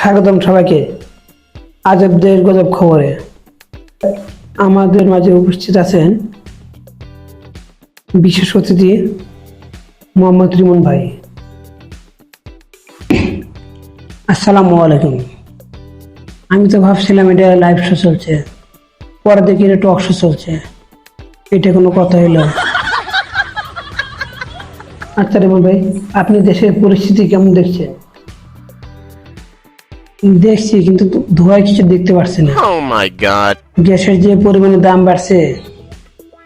স্বাগতম সবাইকে আজবদের গজব খবরে। আমাদের মাঝে উপস্থিত আছেন বিশেষ অতিথি মোহাম্মদ রিমন ভাই। আসসালামু আলাইকুম। আমি তো ভাবছিলাম এটা লাইভ শো চলছে, পরে দেখি এটা টক শো চলছে। এটা কোনো কথা হইলো? আচ্ছা রিমন ভাই, আপনি দেশের পরিস্থিতি কেমন দেখছেন? দেখছি, কিন্তু ধোঁয়ায় কিছু দেখতে পারছি না। Oh my god. গ্যাসের যে পরিমাণে দাম বাড়ছে,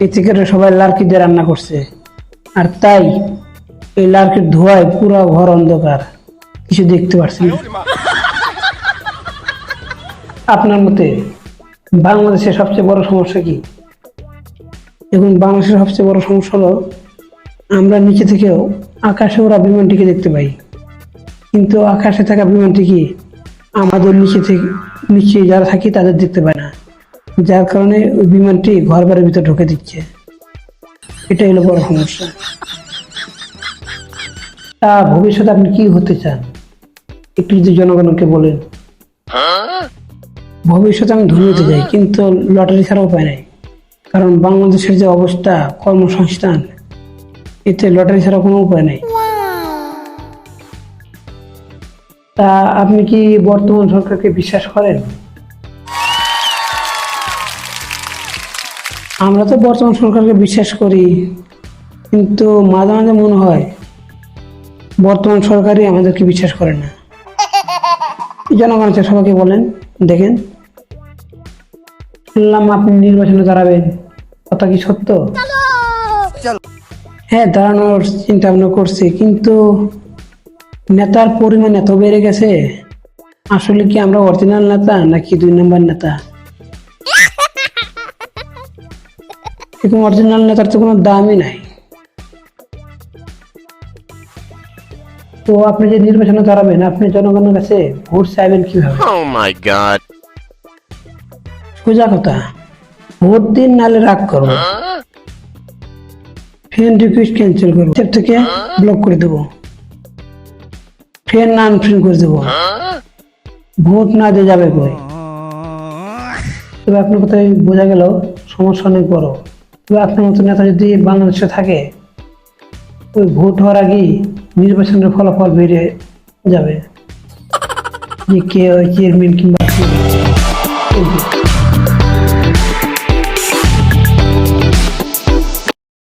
এতে করে সবাই লার্কি দিয়ে রান্না করছে, আর তাই এই লার্কির ধোঁয়ায় পুরো ঘর অন্ধকার, কিছু দেখতে পারছি না। আপনার মতে বাংলাদেশের সবচেয়ে বড় সমস্যা কি? এখন বাংলাদেশের সবচেয়ে বড় সমস্যা হলো আমরা নিচে থেকেও আকাশে ওরা বিমানটিকে দেখতে পাই, কিন্তু আকাশে থাকা বিমানটি কি আমাদের নিচে যারা থাকি তাদের দেখতে পায় না, যার কারণে ওই বিমানটি ঘর বাড়ির ভিতরে ঢুকে দিচ্ছে। এটাই হলো বড় সমস্যা। তা ভবিষ্যতে আপনি কি হতে চান, একটু যদি জনগণকে বলেন। ভবিষ্যতে আমি ধনী হতে চাই, কিন্তু লটারি ছাড়া উপায় নাই, কারণ বাংলাদেশের যে অবস্থা, কর্মসংস্থান, এতে লটারি ছাড়া কোনো উপায় নাই। তা আপনি কি বর্তমান সরকারকে বিশ্বাস করেন? আমরা তো বর্তমান সরকারকে বিশ্বাস করি, কিন্তু মাঝে মাঝে মনে হয় বর্তমান সরকারই আমাদেরকে বিশ্বাস করে না। জনগণ সবাইকে বলেন, দেখেন শুনলাম আপনি নির্বাচনে দাঁড়াবেন, কথা কি সত্য? হ্যাঁ, দাঁড়ানোর চিন্তা ভাবনা করছি, কিন্তু নেতার পরিমাণ এত বেড়ে গেছে, আসলে কি আমরা অরিজিনাল নেতা নাকি 2 নম্বর নেতা? কিন্তু অরিজিনাল নেতার তো কোনো দামই নাই। তো আপনি যে নির্বাচনে দাঁড়াবেন, আপনি জনগণের কাছে ভোট চাইবেন কিভাবে? Oh my god. সোজা কথা, ভোট দিন, নাহলে রাগ করবো, ফ্রেন্ড রিকোয়েস্ট ক্যান্সেল করবো, এর থেকে ব্লক করে দেবো, ফ্রেন্ড না আনফ্রেন্ড করে দেবো, ভোট না দিয়ে যাবে কই। তবে আপনার কথাই বোঝা গেল সমস্যা অনেক বড়। তবে আপনার মতো নেতা যদি বাংলাদেশে থাকে, ওই ভোট হওয়ার আগেই নির্বাচনের ফলাফল বেরিয়ে যাবে যে কে চেয়ারম্যান কিংবা